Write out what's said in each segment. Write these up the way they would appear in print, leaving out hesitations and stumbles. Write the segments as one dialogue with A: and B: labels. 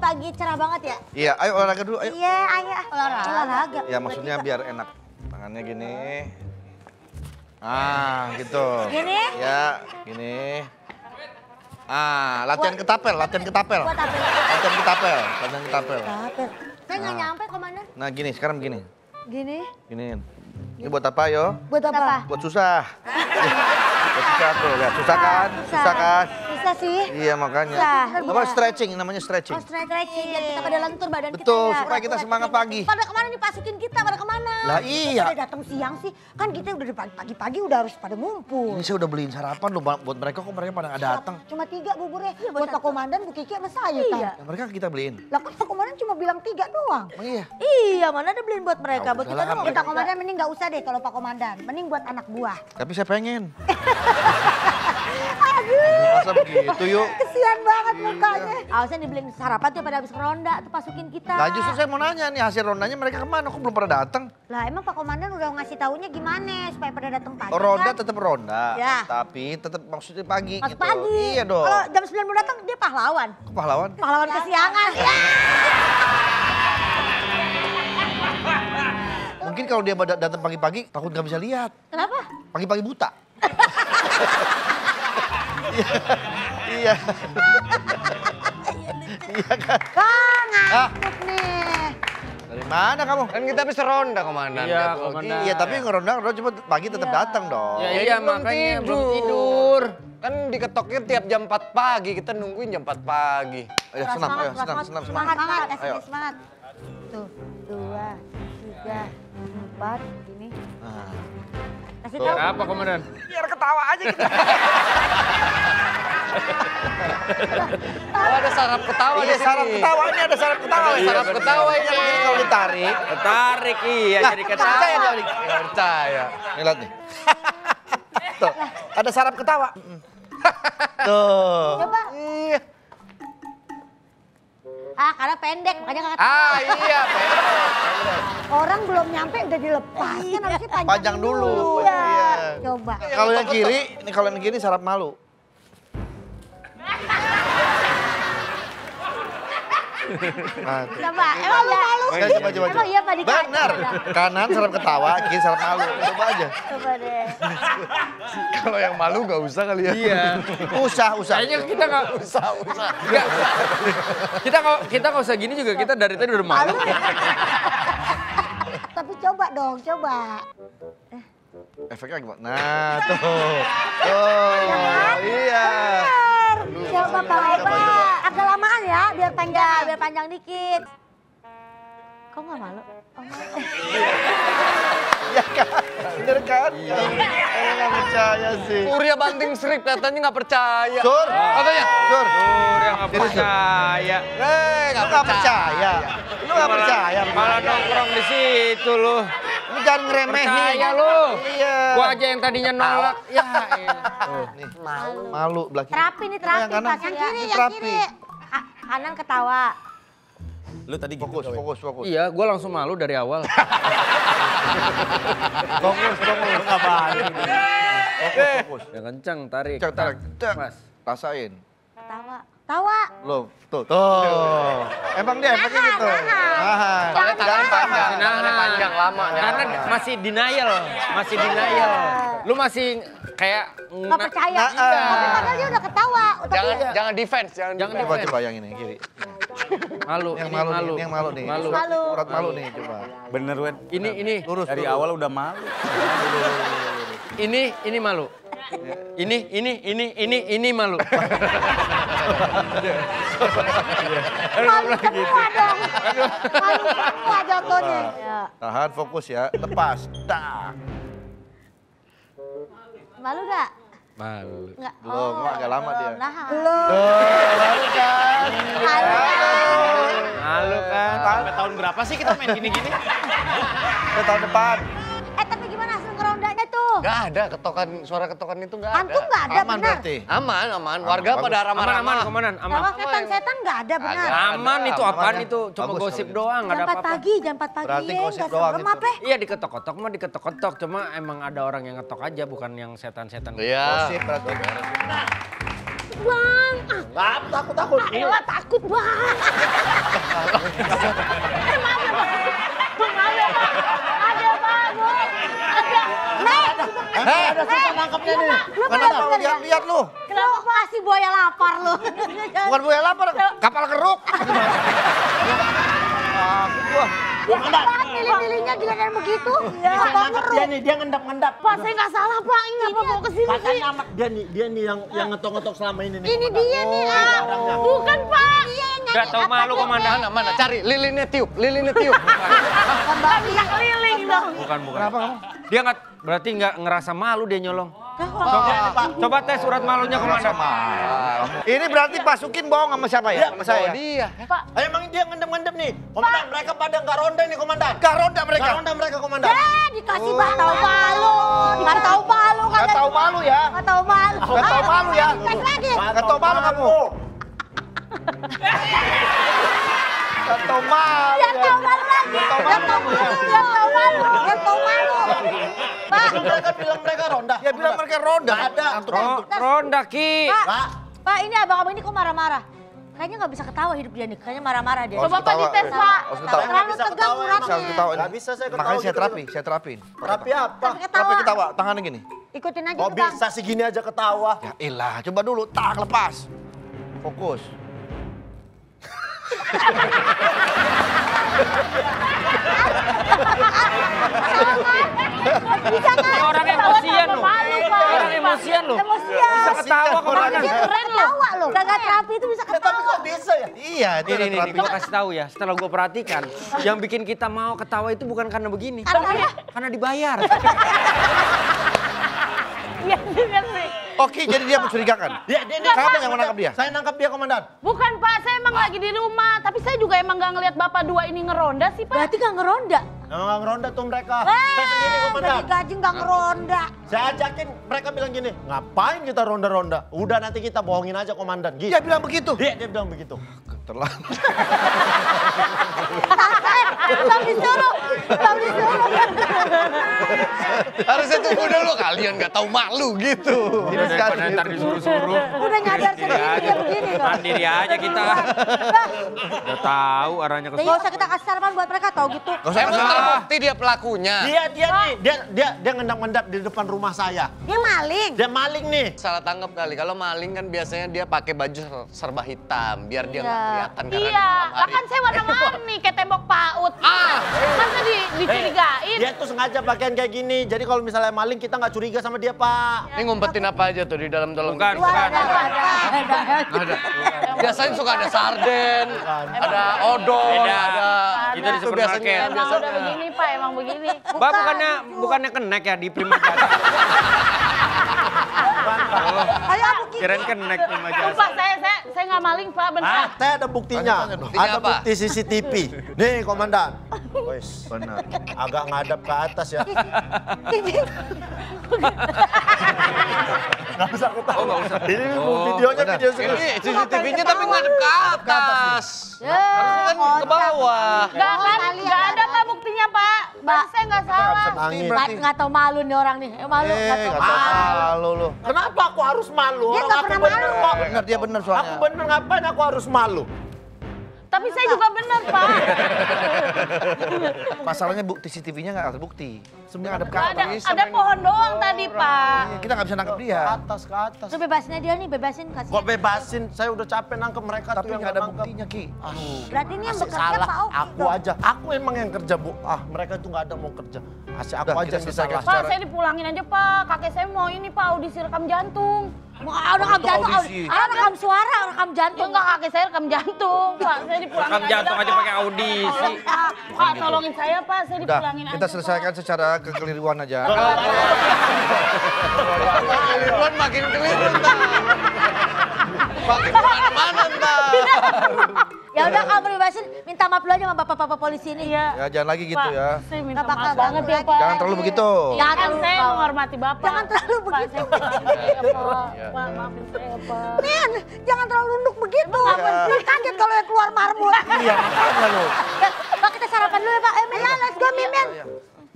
A: pagi-pagi cerah banget ya?
B: Iya, ayo olahraga dulu, ayo.
A: Iya, ayo. Olahraga.
B: Ya maksudnya biar enak. Tangannya gini. Ah, gitu.
A: Gini?
B: Ya, gini. Ah, latihan ketapel, latihan ketapel.
A: Buat apa?
B: Latihan ketapel, latihan ketapel.
A: Tapel. Saya nggak nyampe, Komandan.
B: Nah gini, sekarang begini.
A: Gini?
B: Giniin. Ini buat apa yo?
A: Buat apa?
B: Buat susah. Buat susah tuh, lihat. Susah kan? Susah kan?
A: Susah sih.
B: Iya makanya.
A: Susah.
B: Apa stretching, namanya stretching.
A: Oh, stretching. Biar kita pada lentur badan kita.
B: Betul,
A: ya.
B: supaya kita semangat pagi.
A: Pada kemana nih pasukin kita? Pada kemana?
B: Lah iya.
A: Pada datang siang sih. Kan kita udah pagi-pagi udah harus pada ngumpul.
B: Ini saya udah beliin sarapan loh buat mereka, kok mereka pada nggak datang.
A: Cuma 3 buburnya. Buat Pak Komandan, Bu Kiki sama saya.
C: Iya.
B: Ya, mereka kita beliin.
A: Lah kan Pak Komandan cuma bilang 3 doang.
B: Emang iya?
C: Iya, mana ada beliin buat mereka.
B: Ah,
C: Buat kita
B: udahlah,
C: doang.
A: Pak Komandan mending nggak usah deh kalau Pak Komandan. Mending buat anak buah.
B: Tapi saya pengen.
A: Aduh.
B: Masa begitu yuk?
A: Kesian banget mukanya.
C: Harusnya dibeliin sarapan tuh pada habis ronda tuh pasukin kita.
B: Nah justru saya mau nanya nih, hasil rondanya mereka kemana? Kok belum pada datang?
A: Lah emang Pak Komandan udah ngasih taunya gimana supaya pada datang pagi
B: Ronda
A: kan?
B: tetap ronda,
A: Ya.
B: tapi tetap maksudnya pagi
A: Pas
B: gitu.
A: pagi.
B: Iya dong.
A: Kalau jam 9 mau datang dia pahlawan.
B: Kok pahlawan?
A: Pahlawan kesiangan. Ya.
B: Mungkin kalau dia datang pagi-pagi takut nggak bisa lihat.
A: Kenapa?
B: Pagi-pagi buta. Iya. Iya kan?
A: Ngantuk nih.
B: Dari mana kamu?
D: Kan kita habis ronda, Komandan.
E: Iya,
D: Nggak
E: Komandan.
B: Iya, tapi ngeronda cuma pagi tetap datang dong.
E: Ya,
D: Ya,
E: iya,
D: belum
E: makanya belum tidur.
D: Kan diketoknya tiap jam 4 pagi, kita nungguin jam 4 pagi.
B: Ayo senam, ayo senam, senam, senam.
A: Semangat, kasih
B: Ayo.
A: dia semangat. Tuh, 2, 3, 4, gini.
B: Nah.
A: Kasih
B: Tuh.
A: tahu.
E: Apa, Komandan?
B: Biar ketawa aja kita.
D: Oh, ada sarap ketawa
B: Iya,
D: di sini.
B: sarap ketawa. Ini ada sarap ketawa.
D: Ada
B: ya.
D: sarap ketawa ini.
B: Ini kalau ditarik.
E: Tarik, iya
B: Lah,
E: jadi
B: nggak
E: ketawa.
B: percaya dia, Dik.
D: Nggak percaya.
B: Nih, lihat nih. Tuh, ada sarap ketawa. Tuh.
A: Coba.
B: Iya.
A: Karena pendek makanya nggak
D: Ah iya,
A: Orang belum nyampe udah dilepas. Kan harusnya panjang,
B: Panjang dulu.
A: Iya.
B: Iya.
A: Coba.
B: Kalau yang kiri, ini kalau yang kiri sarap malu. Nah, tuh.
A: Coba. Emang lu malu
B: Coba,
A: sih?
B: coba.
A: Emang iya Pak Dika?
B: Benar. Kanan sarap ketawa, kiri sarap malu. Coba aja.
A: Coba deh.
D: Kalau yang malu nggak usah kali ya.
E: Iya.
B: Usah.
E: Kayaknya kita nggak
D: Usah.
E: Nggak. Kita nggak usah gini juga. Kita dari tadi udah malu.
A: Tapi coba dong, coba.
B: Efeknya gimana? Nah, tuh. Tuh. Iya.
A: Coba Pak. Agak lamaan ya, biar panjang.
C: Biar panjang dikit.
A: Kok nggak malu? Oh, malu.
B: Iya kan? Bener kan? Saya nggak percaya sih.
D: Surya banting serik katanya nggak percaya.
B: Sur.
D: Katanya.
B: Sur.
E: Yang nggak percaya.
B: Lu nggak percaya. Lu nggak percaya.
E: Malah nongkrong di situ lu.
B: Lu jangan ngeremehin.
E: Percaya lu.
B: Iya.
E: Gua aja yang tadinya nolak. Ya.
B: Tuh, nih. Malu belah kiri.
C: Terapi nih,
B: Oh,
C: terapi.
B: yang kanan.
C: Pas
A: Yang
C: ya.
A: kiri, yang
B: Terapi.
A: kiri.
C: Kanan ketawa.
E: Lu tadi
B: Fokus.
E: Iya, gua langsung malu dari awal.
B: Fokus. Fokus.
E: Ya kencang, tarik.
B: Cek, tarik. Cek.
E: Mas.
B: Rasain.
C: Ketawa.
A: Tawa.
B: Lo, tuh. Emang dia efeknya gitu. Nahan.
D: Soalnya tangan panjang,
E: Nahan.
D: tangannya panjang lama.
E: Karena masih denial. Lu masih kayak
C: Nggak percaya.
B: Nah,
A: Tapi padahal dia udah ketawa.
D: Jangan defense, jangan
E: Jangan
D: defense.
B: Coba yang ini yang kiri.
E: malu.
B: Yang
E: Ini
B: malu nih, ini yang malu nih.
E: Malu.
B: Urat malu nih, coba.
F: Bener, Wen.
E: Ini
B: Lurus.
F: Dari
B: lurus.
F: awal udah malu.
E: ini malu. Ini malu.
A: Malu semua dong. Malu semua jatuhnya.
C: Ya.
B: Tahan, fokus ya. Lepas. Tak.
C: Malu gak?
E: Malu.
C: Enggak.
B: Belum, agak lama dia.
C: Nah.
A: Belum.
B: Tuh, malu kan?
E: Malu kan?
F: Sampai tahun berapa sih kita main gini-gini?
B: Ke tahun depan.
A: Tapi gimana hasil ngerondanya tuh?
D: Nggak ada suara ketokan itu nggak ada.
A: Antum nggak ada
B: Aman
A: benar.
B: berarti.
D: Aman. Warga
B: Bagus.
D: pada ramah-ramah.
E: Komandan, aman.
A: Kalau setan-setan nggak ada benar.
E: Aman itu apaan
B: Aman,
E: itu?
B: ya?
E: Cuma
B: Bagus
E: gosip
B: kalau
E: doang, nggak
A: Jam
E: ada
A: 4
E: apa-apa.
A: pagi, jam 4 pagi
B: Berarti
A: ya,
B: gosip
A: nggak
B: doang
A: serem
B: itu.
A: apa?
E: Iya diketok-ketok mah diketok-ketok, cuma emang ada orang yang ngetok aja bukan yang setan-setan.
D: Iya.
B: Gosip berarti.
C: Bang.
B: Nggak takut.
C: Elah takut Bang. Maaf ya Bang. Maaf ya Bang. Ada Bang. Ada. Nek.
B: Ada susah nangkepnya nih.
C: Lu
B: Kenapa lu lihat lu?
C: Kenapa kasih buaya lapar lu?
B: Bukan buaya lapar, kapal keruk. Takut gua.
C: Komandan. Milih-milihnya gila kayak begitu. Ya, Bang.
B: Dia nih, dia ngendap-ngendap.
C: Pak, saya nggak salah Pak. Ini apa bawa ke sini sih?
B: Katanya amat dia nih yang ngetok-ngetok selama ini nih.
C: Ini dia nih. Bukan Pak. Dia yang
E: Gak tau malu komandan.
D: Mana cari lilinnya tiup.
C: Nggak bisa keliling dong.
E: Bukan.
B: Kenapa kamu?
E: Dia nggak berarti nggak ngerasa malu dia nyolong. Coba tes surat malunya komandan.
B: Ini berarti Pasukin bohong sama siapa ya? Sama saya.
D: Dia.
B: Emang dia ngendem-ngendem nih. Komandan, mereka pada nggak ronda nih, Komandan. Nggak ronda mereka, Komandan.
C: Dikasih nggak tahu malu. Nggak tahu malu.
B: Nggak tahu malu ya.
C: Nggak tahu malu.
B: Nggak tahu malu ya.
C: Tes lagi.
B: Nggak tahu malu kamu. Nggak tahu malu
C: Yang
B: ya.
C: tahu malu lagi. Yang tahu malu. Yang tahu malu. Pak.
B: Mereka bilang mereka ronda. Ya bilang mereka ronda. Nggak ada.
E: Ronda Ki.
C: Pak, ini abang-abang ini kok marah-marah? Kayaknya nggak bisa ketawa hidup dia nih. Kayaknya marah-marah dia.
B: Coba Pak dites, Pak.
C: Terlalu tegang suratnya.
B: Nggak bisa saya ketawa. Makanya saya terapin. Terapi apa?
C: Tapi ketawa.
B: Terapi ketawa, tangannya gini.
C: Ikutin aja
B: Kok
C: tuh, Bang.
B: bisa sih gini aja ketawa? Ya ilah, coba dulu, lepas. Fokus.
C: Bisa nggak?
E: Orang emosian loh. Orang emosian loh.
C: Emosian.
E: Bisa ketawa komandan.
C: Dia keren loh. Ketawa loh. Gak terapi itu bisa
B: Tapi
C: ketawa.
B: kok bisa ya? Iya, itu
E: Ini
B: terapi.
E: gue kasih tahu ya. Setelah gue perhatikan, yang bikin kita mau ketawa itu bukan karena begini. Karena dibayar.
C: Iya juga sih.
B: Oke, jadi dia mencurigakan. Dia kamu yang menangkap dia? Saya nangkap dia, Komandan.
G: Bukan Pak, saya emang lagi di rumah. Tapi saya juga emang gak ngeliat bapak dua ini ngeronda sih Pak.
C: Berarti gak ngeronda?
B: Nggak ngeronda tuh mereka. Saya sendiri, Komandan.
C: Berarti gaji gak ngeronda.
B: Saya ajakin, mereka bilang gini, ngapain kita ronda-ronda? Udah nanti kita bohongin aja, Komandan. Dia bilang begitu? Dia bilang begitu. Terlalu.
C: Bang disuruh.
D: Harusnya tunggu dulu, kalian nggak tahu malu gitu.
E: Udah daripada ntar disuruh-suruh.
C: Udah nyadar sendiri dia begini kok.
E: Mandiri aja kita. Udah tahu arahnya ke
C: Gak usah kita kasih sarapan buat mereka tau gitu.
D: Emang terbukti dia pelakunya.
B: Dia ngendap-ngendap di depan rumah saya.
C: Dia maling.
B: Dia maling nih.
D: Salah tanggap kali. Kalau maling kan biasanya dia pakai baju serba hitam biar dia nggak kelihatan karena di
G: Iya,
D: malam
G: lah
D: hari.
G: kan saya warna-warni kayak tembok PAUD. Masa dicurigain?
B: Dia tuh sengaja pakaian kayak gini. Jadi kalau misalnya maling kita nggak curiga sama dia, Pak.
D: Ini ngumpetin apa aja tuh di dalam tolong?
E: Bukan.
D: Ada. Biasanya suka ada sarden, ada odol,
E: Beda.
D: ada.
E: Itu di supermarket.
G: Emang udah begini Pak, emang begini.
E: Pak bukannya kenek ya di Prima Jasa.
C: Ayo aku
E: Kirain kenek Prima Jasa.
G: Pak, saya nggak maling Pak, benar.
B: Saya ada buktinya.
D: Buktinya
B: Ada
D: apa?
B: bukti CCTV. Nih, Komandan. Wes, benar. Agak ngadap ke atas ya. Nggak usah ketawa.
E: Oh, nggak usah.
B: Ini videonya video serius.
D: Ini CCTV-nya tapi ngadep ke atas. Harusnya kan ke bawah.
G: Nggak ada Pak buktinya Pak. Mbak, saya nggak salah.
B: Angin.
C: Nggak tahu malu nih orang nih. Malu nggak tahu
B: nggak tahu
C: malu.
B: malu lu. Kenapa aku harus malu?
C: Dia
B: Orang
C: nggak
B: aku
C: pernah
B: bener
C: malu.
B: kok.
H: Bener, dia bener soalnya.
B: Aku bener, ngapain aku harus malu?
G: Tapi saya juga benar Pak.
H: Masalahnya bukti CCTV-nya nggak terbukti. Sebenarnya ada
G: Nggak ada pohon doang tadi Pak.
H: Iya, kita nggak bisa nangkep dia.
B: Ke atas.
C: Itu bebasin dia nih, bebasin kasih.
B: Kok bebasin? Saya udah capek nangkep mereka
H: Tapi
B: tuh yang
H: nggak ada
B: nangkep.
H: buktinya, Ki.
C: Berarti ini yang
B: Asik
C: bekerja
B: salah,
C: Pak Oki
B: aku
C: dong.
B: aja. Aku emang yang kerja, Bu. Mereka tuh nggak ada mau kerja. Asik aku
H: Udah,
B: aja
H: kita
B: yang
H: selesaikan
B: salah.
G: Pak, saya dipulangin aja Pak. Kakek saya mau ini Pak, audisi rekam jantung.
C: Mau rekam jantung,
H: audisi.
C: rekam suara, rekam
G: Ya
C: jantung.
G: enggak, kakek saya rekam jantung. Pak, saya dipulangin
E: Rekam jantung aja pakai audisi.
G: Pak, tolongin saya Pak, saya
H: Udah,
G: dipulangin aja.
H: kita selesaikan secara kekeliruan aja.
D: Keliruan makin keliru ntar. Makin kemana-mana ntar.
C: Ya udah kamu bebasin, minta maaf dulu aja sama bapak-bapak polisi ini.
G: Iya.
H: Ya jangan lagi gitu
G: Pak,
H: ya.
G: saya minta
C: Nggak bakal
G: maaf banget ya
C: ganggu
G: Pak.
H: Jangan terlalu begitu.
C: Jangan
G: Kan
C: terlalu
G: saya
C: bawah.
G: menghormati Bapak.
C: Jangan terlalu
G: Pak,
C: begitu.
G: saya maafin saya, Pak. Pak, maafin saya Pak.
C: Men, jangan terlalu nunduk begitu. Dia kaget kalau yang keluar marmut.
H: Iya, makanya lo.
C: Pak, kita sarapan dulu ya Pak. Men, let's go Mimin.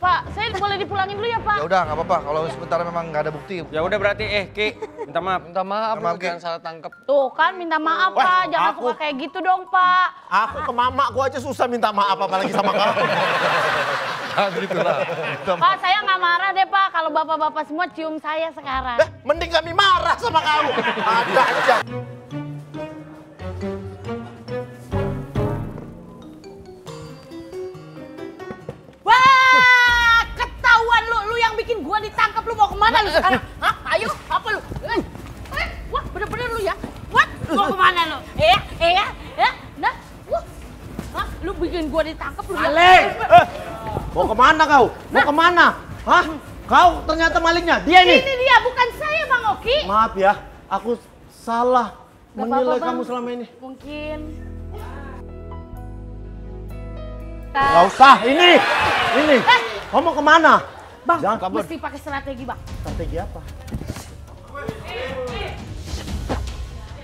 G: Pak, saya boleh dipulangin dulu ya Pak?
H: Ya udah, nggak apa-apa. Kalau sebentar memang nggak ada bukti.
E: Ya udah berarti Ki, minta maaf.
D: Minta maaf,
H: Minta maaf,
D: lu jangan salah tangkep.
G: Tuh kan minta maaf
B: Wah,
G: Pak, jangan
B: aku-
G: suka kayak gitu dong Pak.
B: Aku ke mamaku aja susah minta maaf apalagi sama kamu.
H: Gitu lah.
G: Pak, saya nggak marah deh Pak, kalau bapak-bapak semua cium saya sekarang.
B: Mending kami marah sama kamu. Ada aja.
G: Wah, ketahuan lu yang bikin gua ditangkap, lu mau kemana lu sekarang? Hah? Ayo, apa lu? Wah, bener-bener lu ya? Wah, mau kemana lu? Nah, wah, hah? Lu bikin gua ditangkap lu ya?
B: Mau kemana kau? Mau kemana? Hah? Kau ternyata malingnya. Dia
G: Ini
B: nih.
G: dia, bukan saya Bang Oki.
B: Maaf ya, aku salah
G: Gak
B: menilai
G: apa-apa,
B: kamu
G: Bang.
B: selama ini.
G: Mungkin.
B: Gak usah, ini. Kau mau kemana?
G: Bang,
B: Jangan kabur.
G: mesti pakai strategi Bang.
B: Strategi apa?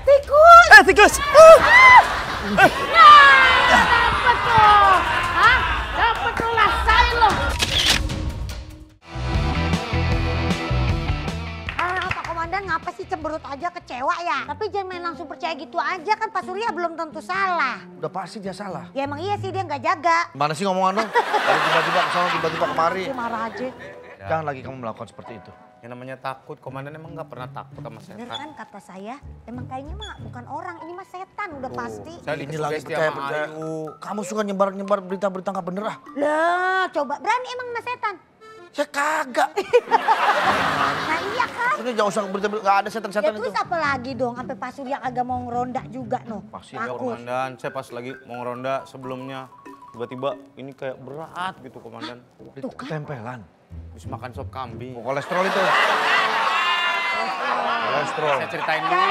G: Tikus!
E: Tikus!
G: Nah, dapet tuh. Hah? Dapet tuh, rasain lo.
A: Pak Komandan ngapa sih cemberut aja kecewa ya? Tapi jangan main langsung percaya gitu aja kan Pak Surya belum tentu salah.
H: Udah pasti dia salah.
A: Ya emang iya sih dia nggak jaga.
H: Mana sih ngomongan lo? Dari tiba-tiba ke sana, tiba-tiba kemari.
A: Dia marah aja.
H: Jangan lagi kamu melakukan seperti itu.
F: Yang namanya takut, komandan emang nggak pernah takut sama
A: Bener
F: setan.
A: kan kata saya, emang kayaknya mah bukan orang, ini mah setan udah pasti.
F: Saya
H: Ini lagi
F: disugesti sama
H: percaya.
F: Ayu.
H: Kamu suka nyebar-nyebar berita-berita nggak bener ah?
A: Lah, coba berani emang sama setan?
H: Ya kagak.
A: Nah iya kan?
H: Ini jangan usah berita-berita, nggak ada
A: Ya
H: setan-setan itu.
A: terus apa lagi dong, sampai Pak Surya kagak mau ngeronda juga noh.
H: Pasti
F: Ya,
A: Takut.
F: komandan, saya pas lagi mau ngeronda sebelumnya tiba-tiba ini kayak berat gitu komandan.
H: Itu ketempelan.
F: Habis makan sop kambing.
H: Oh, kolesterol itu. Kolesterol.
F: Saya ceritain dulu.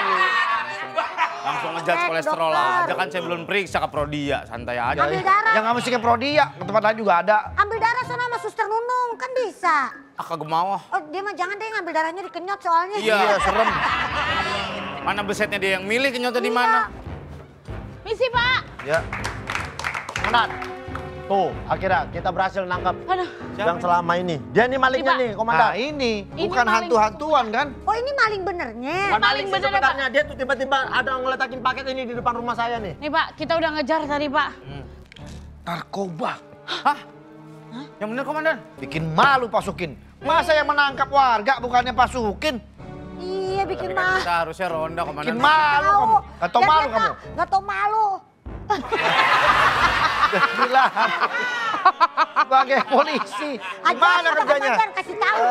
F: Langsung ngejudge
A: Cek,
F: kolesterol
A: dokter.
F: aja kan saya belum periksa ke Prodia, santai aja.
A: Ambil darah,
H: Yang nggak mesti ke Prodia, ke tempat lain juga ada.
A: ambil darah sana sama suster Nunung, kan bisa.
F: Ah kagak mau ah.
A: Oh dia mah jangan deh ngambil darahnya dikenyot soalnya.
F: Iya.
H: Iya, serem.
F: Mana besetnya dia yang milih kenyotnya di mana?
G: Misi Pak.
H: Ya.
B: Komandan. Tuh, akhirnya kita berhasil nangkap
G: Aduh.
B: yang selama ini. Dia nih malingnya
G: Pak.
B: nih, komandan.
H: Nah ini
G: Ini
H: bukan
G: maling.
H: hantu-hantuan kan?
A: Oh ini maling benernya.
B: Bukan
G: Maling
B: sih
G: bener ya,
B: sebenarnya. Dia tuh tiba-tiba ada yang ngeletakin paket ini di depan rumah saya nih.
G: Nih Pak, kita udah ngejar tadi Pak.
H: Narkoba.
F: Hah? Yang bener komandan?
H: Bikin malu pasukin. Masa yang menangkap warga bukannya pasukin?
A: Iya bikin
F: Tapi kan
A: mah.
F: kita harusnya ronda komandan.
H: Bikin malu kamu. Gak tau malu kamu.
A: Gak tau malu.
H: Bilang. Sebagai polisi. Gimana
A: Ajar,
H: kerjanya?
A: ajar, kasih tahu.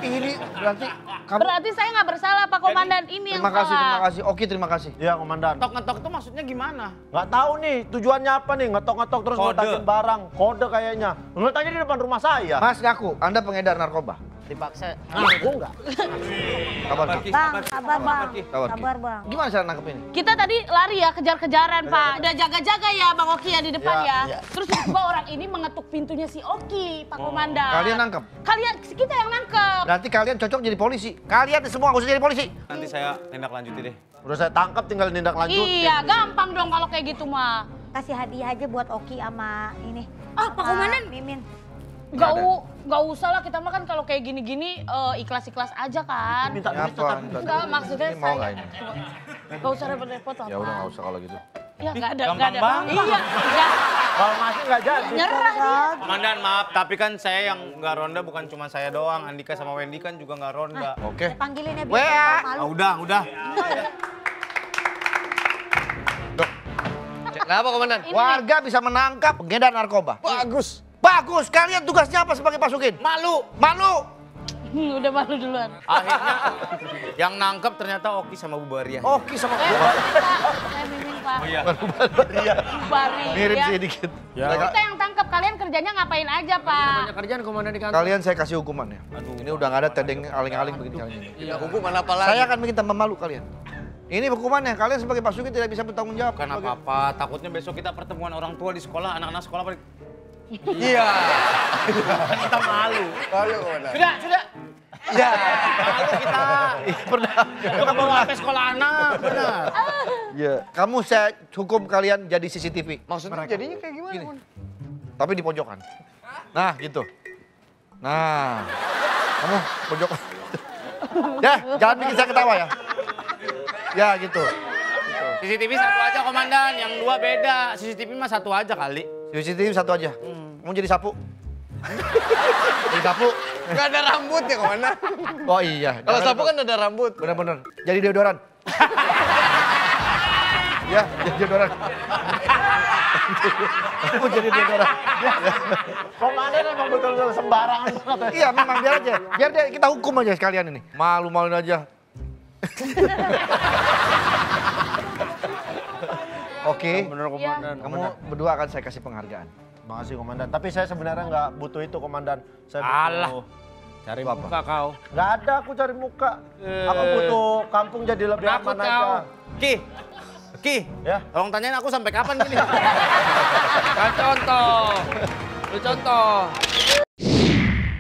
H: Ini berarti kamu...
G: Berarti saya nggak bersalah Pak Komandan, ini yang
H: Terima kasih,
G: salah.
H: terima kasih. Oke, terima kasih.
B: Iya, komandan.
F: Ngetok-ngetok itu maksudnya gimana?
B: Nggak tahu nih tujuannya apa nih, ngetok-ngetok terus
F: Kode.
B: ngeletakin barang. Kode kayaknya. Ngeletaknya di depan rumah saya.
H: Mas ngaku, Anda pengedar narkoba.
B: Dipaksa. Ngaku nggak?
H: Kabar Ki.
A: Bang, sabar bang.
H: Kabar Ki.
A: Sabar bang.
H: Gimana cara nangkep ini?
G: Kita tadi lari ya, kejar-kejaran Pak. Udah jaga-jaga ya Bang Oki ya di depan
B: Iya,
G: ya.
B: iya.
G: Terus tiba-tiba orang ini mengetuk pintunya si Oki, Pak Komandan.
H: Kalian nangkep?
G: Kalian, kita yang nangkep.
H: Berarti kalian cocok jadi polisi. Kalian semua nggak usah jadi polisi.
F: Nanti saya tindak lanjuti deh.
B: Udah saya tangkap tinggal tindak lanjut.
G: Iya, gampang dong kalau kayak gitu mah.
A: Kasih hadiah aja buat Oki sama ini.
G: Ah, Pak Komandan.
A: Mimin.
G: Nggak usah lah, kita mah kan kalau kayak gini-gini ikhlas-ikhlas aja kan.
B: Minta duit
H: Apa?
B: tetap.
G: Enggak, maksudnya
H: Ini mau
G: saya.
H: nggak ini?
G: Nggak usah repot-repot lah,
H: Ya udah
G: Pak.
H: nggak usah kalau gitu.
G: Ya nggak ada,
F: gampang banget.
G: Iya, nggak.
B: Kalau masih nggak jadi.
G: Nyerah dia.
F: Komandan maaf, tapi kan saya yang nggak ronda bukan cuma saya doang. Andika sama Wendy kan juga nggak ronda.
H: Oke.
A: Panggilin ya
H: Wea.
A: biar dia
F: Ah,
A: malu.
F: udah.
D: Kenapa komandan?
H: Warga bisa menangkap pengedar narkoba.
F: Bagus.
H: Bagus. Kalian tugasnya apa sebagai pasukin?
F: Malu.
H: Malu.
G: Udah malu duluan.
F: Akhirnya yang nangkep ternyata Oki sama Bu Baria.
H: Oke sama
G: Pak, saya mimin Pak.
F: Oh iya.
G: Bari.
H: mirip
G: ya.
H: sih dikit.
G: Kita yang tangkap, kalian kerjanya ngapain aja Pak?
E: Banyak kerjaan komandan di kantor.
H: Kalian saya kasih hukuman ya. Ini udah nggak ada tedeng aling-aling begini kali ini.
D: Iya, hukuman apa lagi?
H: Saya akan bikin tambah malu kalian. Ini hukumannya. Kalian sebagai pasukin tidak bisa bertanggung jawab.
F: Bukan apa-apa, takutnya besok kita pertemuan orang tua di sekolah, anak-anak sekolah pada...
D: Iya.
F: Kita malu.
D: Malu komandan.
F: Sudah.
D: Ya.
F: Malu kita.
H: Pernah.
F: Kita bawa HP sekolah anak, benar.
H: Iya. Kamu saya hukum kalian jadi CCTV.
D: Maksudnya jadinya kayak gimana?
H: Gini. Tapi di pojokan. Nah, gitu. Nah. Kamu pojokan. Ya, jangan bikin saya ketawa ya. Ya, gitu.
F: CCTV satu aja komandan, yang dua beda. CCTV mah satu aja kali.
H: CCTV satu aja. Kamu jadi sapu. Jadi sapu.
D: Gak ada rambut ya komandan.
H: Oh iya.
D: Kalau
H: Jangan
D: sapu kan ada rambut.
H: bener-bener. Jadi deodoran. Ya, jadi deodoran. Kamu jadi deodoran.
B: Komandan emang betul-betul sembarangan banget.
H: Iya, memang biar aja. Biar kita hukum aja sekalian ini. Malu-maluin aja. Oke,
E: Bener komandan.
H: kamu berdua akan saya kasih penghargaan.
B: Makasih komandan, tapi saya sebenarnya nggak butuh itu komandan. Saya
E: Alah.
B: butuh...
E: Cari
H: Apa?
E: muka kau.
B: Nggak ada aku cari muka. Aku butuh kampung jadi lebih
E: Takut
B: aman
E: kau.
B: aja.
F: Ki,
B: Ya.
F: tolong tanyain aku sampai kapan gini.
E: Kan contoh. Lu contoh.